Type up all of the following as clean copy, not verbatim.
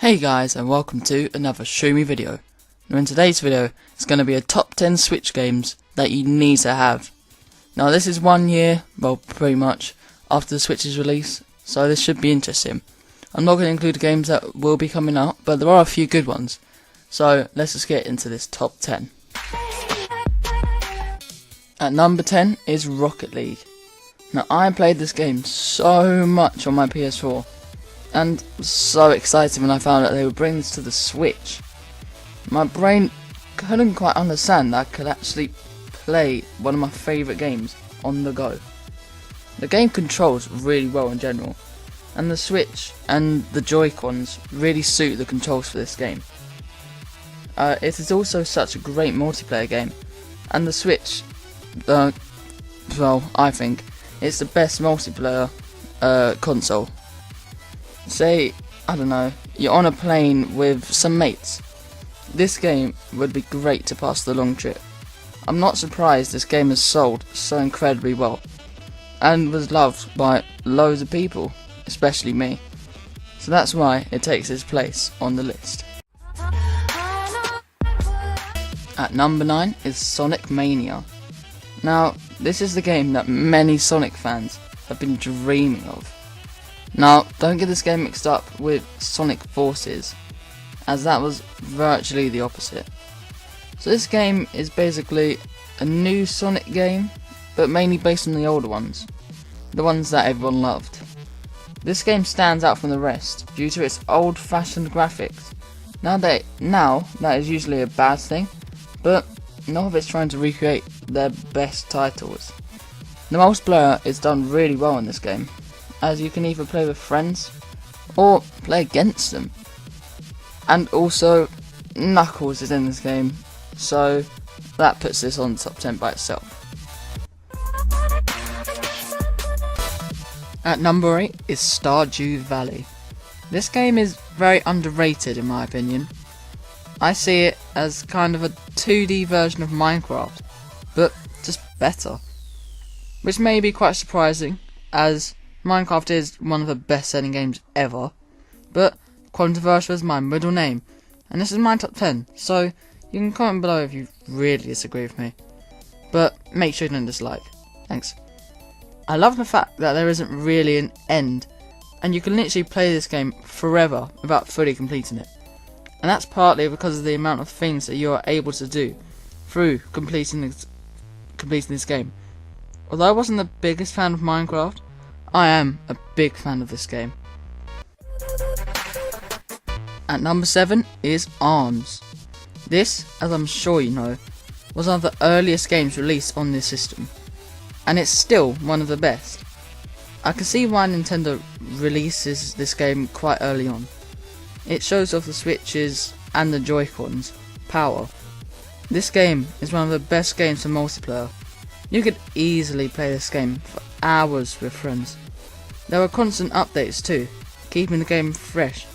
Hey guys, and welcome to another Show Me video. Now in today's video, it's going to be a top 10 Switch games that you need to have. Now this is 1 year, well pretty much, after the Switch's release, so this should be interesting. I'm not going to include the games that will be coming out, but there are a few good ones. So let's just get into this top 10. At number 10 is Rocket League. Now I played this game so much on my PS4. And was so excited when I found out they would bring this to the Switch. My brain couldn't quite understand that I could actually play one of my favourite games on the go. The game controls really well in general, and the Switch and the Joy-Cons really suit the controls for this game. It is also such a great multiplayer game, and the Switch, well, I think it's the best multiplayer console. Say, I don't know, you're on a plane with some mates. This game would be great to pass the long trip. I'm not surprised this game has sold so incredibly well, and was loved by loads of people, especially me. So that's why it takes its place on the list. At number 9 is Sonic Mania. Now, this is the game that many Sonic fans have been dreaming of. Now, don't get this game mixed up with Sonic Forces, as that was virtually the opposite. So this game is basically a new Sonic game, but mainly based on the older ones, the ones that everyone loved. This game stands out from the rest due to its old-fashioned graphics. Now that is usually a bad thing, but none of it's trying to recreate their best titles. The multiplayer is done really well in this game, as you can either play with friends or play against them. And also, Knuckles is in this game, so that puts this on the top 10 by itself. At number 8 is Stardew Valley. This game is very underrated in my opinion. I see it as kind of a 2D version of Minecraft, but just better. Which may be quite surprising, as Minecraft is one of the best selling games ever, but controversial is my middle name, and this is my top 10, so you can comment below if you really disagree with me, but make sure you don't dislike. Thanks. I love the fact that there isn't really an end, and you can literally play this game forever without fully completing it, and that's partly because of the amount of things that you are able to do through completing this game. Although I wasn't the biggest fan of Minecraft, I am a big fan of this game. At number 7 is ARMS. This, as I'm sure you know, was one of the earliest games released on this system, and it's still one of the best. I can see why Nintendo releases this game quite early on. It shows off the Switch's and the Joy-Cons power. This game is one of the best games for multiplayer. You could easily play this game for hours with friends. There are constant updates too, keeping the game fresh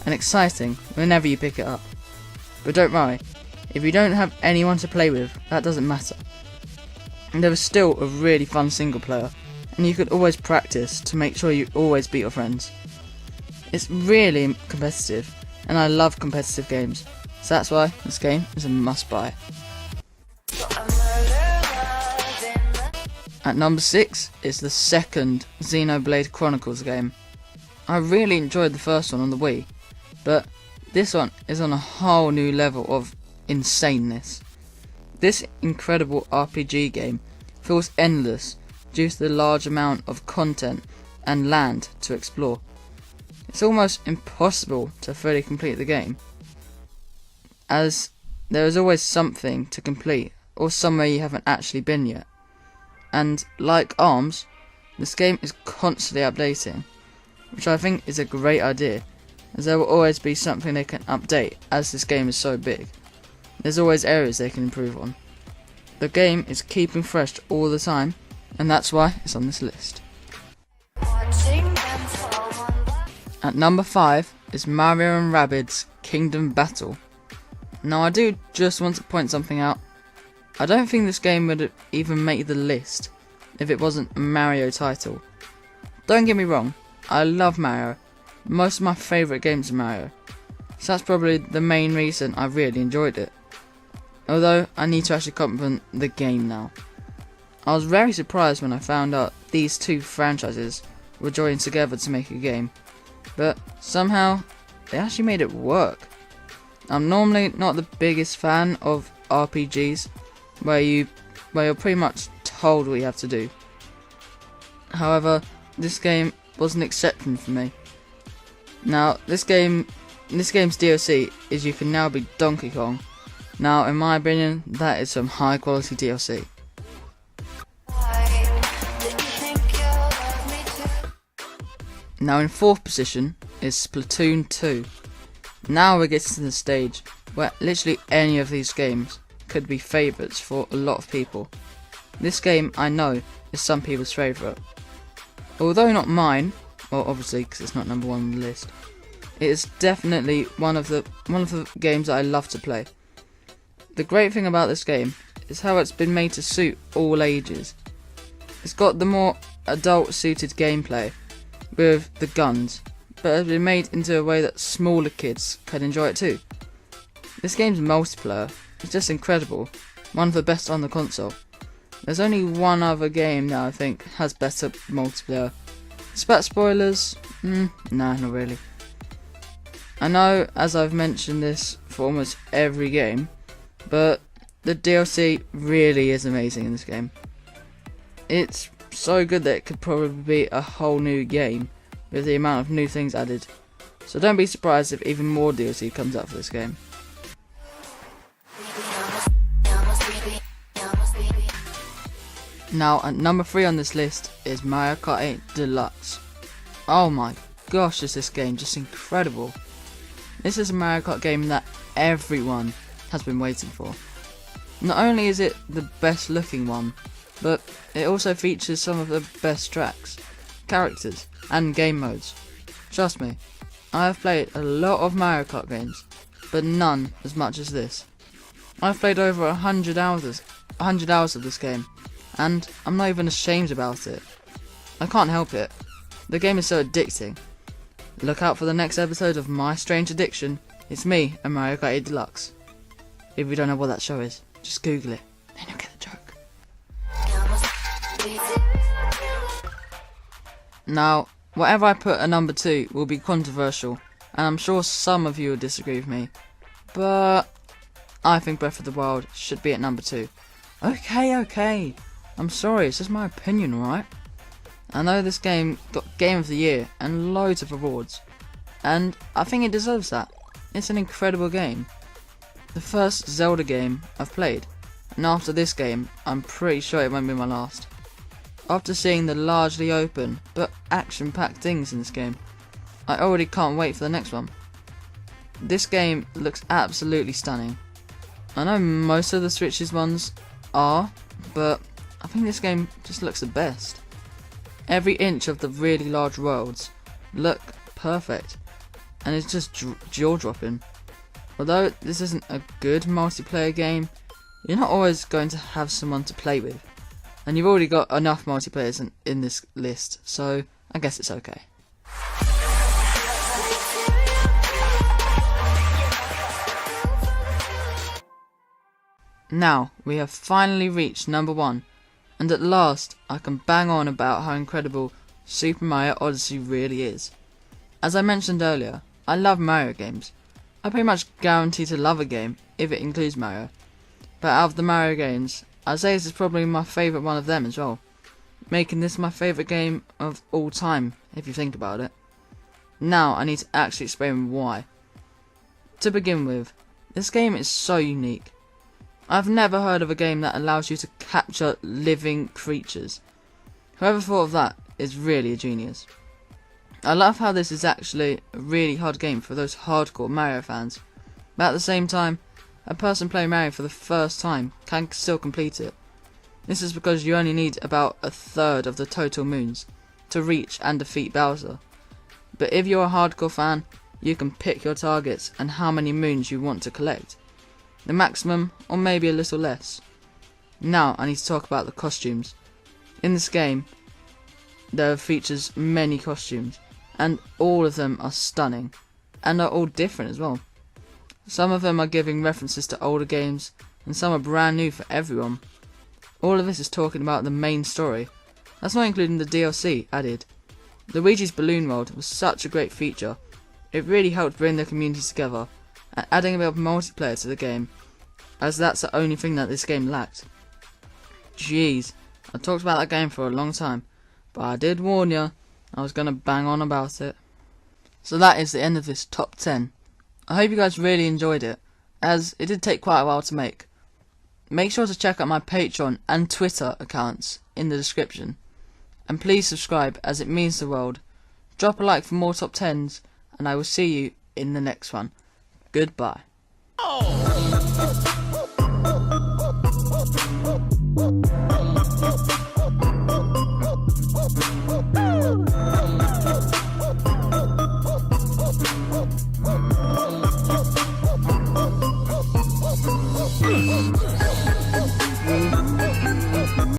and exciting whenever you pick it up. But don't worry, if you don't have anyone to play with, that doesn't matter. And there is still a really fun single player, and you could always practice to make sure you always beat your friends. It's really competitive, and I love competitive games, so that's why this game is a must buy. At number 6 is the second Xenoblade Chronicles game. I really enjoyed the first one on the Wii, but this one is on a whole new level of insaneness. This incredible RPG game feels endless due to the large amount of content and land to explore. It's almost impossible to fully complete the game, as there is always something to complete or somewhere you haven't actually been yet. And like ARMS, this game is constantly updating, which I think is a great idea, as there will always be something they can update as this game is so big. There's always areas they can improve on. The game is keeping fresh all the time, and that's why it's on this list. At number 5 is Mario & Rabbids Kingdom Battle. Now I do just want to point something out. I don't think this game would even make the list if it wasn't a Mario title. Don't get me wrong, I love Mario. Most of my favourite games are Mario. so that's probably the main reason I really enjoyed it. Although, I need to actually compliment the game now. I was very surprised when I found out these two franchises were joined together to make a game, but somehow they actually made it work. I'm normally not the biggest fan of RPGs where you're pretty much told what you have to do. However, this game was an exception for me. Now, this game's DLC is you can now be Donkey Kong. Now, in my opinion, that is some high quality DLC. Now in 4th position is Splatoon 2. Now we're getting to the stage where literally any of these games could be favourites for a lot of people. This game, I know, is some people's favourite. Although not mine, well obviously because it's not number 1 on the list, it is definitely one of the games that I love to play. The great thing about this game is how it's been made to suit all ages. It's got the more adult suited gameplay with the guns, but has been made into a way that smaller kids can enjoy it too. This game's multiplayer is just incredible, one of the best on the console. There's only one other game that I think has better multiplayer. Spat spoilers? Nah, not really. I know, as I've mentioned this for almost every game, but the DLC really is amazing in this game. It's so good that it could probably be a whole new game with the amount of new things added. So don't be surprised if even more DLC comes out for this game. Now at number 3 on this list is Mario Kart 8 Deluxe. Oh my gosh, is this game just incredible. This is a Mario Kart game that everyone has been waiting for. Not only is it the best looking one, but it also features some of the best tracks, characters and game modes. Trust me, I have played a lot of Mario Kart games, but none as much as this. I've played over 100 hours of this game, and I'm not even ashamed about it. I can't help it. The game is so addicting. Look out for the next episode of My Strange Addiction. It's me and Mario Kart 8 Deluxe. If you don't know what that show is, just Google it, then you'll get the joke. Now, whatever I put at number 2 will be controversial, and I'm sure some of you will disagree with me, but I think Breath of the Wild should be at number 2. Okay, I'm sorry, it's just my opinion, alright? I know this game got Game of the Year and loads of awards, and I think it deserves that. It's an incredible game. The first Zelda game I've played, and after this game, I'm pretty sure it won't be my last. After seeing the largely open, but action-packed things in this game, I already can't wait for the next one. This game looks absolutely stunning. I know most of the Switch's ones are, but I think this game just looks the best. Every inch of the really large worlds look perfect, and it's just jaw-dropping. Although this isn't a good multiplayer game, you're not always going to have someone to play with, and you've already got enough multiplayers in this list, so I guess it's okay. Now, we have finally reached number 1, and at last I can bang on about how incredible Super Mario Odyssey really is. As I mentioned earlier, I love Mario games. I pretty much guarantee to love a game if it includes Mario. But out of the Mario games, I'd say this is probably my favourite one of them as well, making this my favourite game of all time, if you think about it. Now I need to actually explain why. To begin with, this game is so unique. I've never heard of a game that allows you to capture living creatures. Whoever thought of that is really a genius. I love how this is actually a really hard game for those hardcore Mario fans, but at the same time, a person playing Mario for the first time can still complete it. This is because you only need about a third of the total moons to reach and defeat Bowser. But if you're a hardcore fan, you can pick your targets and how many moons you want to collect. The maximum, or maybe a little less. Now I need to talk about the costumes. In this game, there features many costumes, and all of them are stunning, and are all different as well. Some of them are giving references to older games, and some are brand new for everyone. All of this is talking about the main story. That's not including the DLC added. Luigi's Balloon World was such a great feature. It really helped bring the communities together, and adding a bit of multiplayer to the game, as that's the only thing that this game lacked. Jeez, I talked about that game for a long time, but I did warn ya, I was gonna bang on about it. So that is the end of this top 10. I hope you guys really enjoyed it, as it did take quite a while to make. Make sure to check out my Patreon and Twitter accounts in the description. And please subscribe, as it means the world. Drop a like for more top 10s, and I will see you in the next one. Goodbye.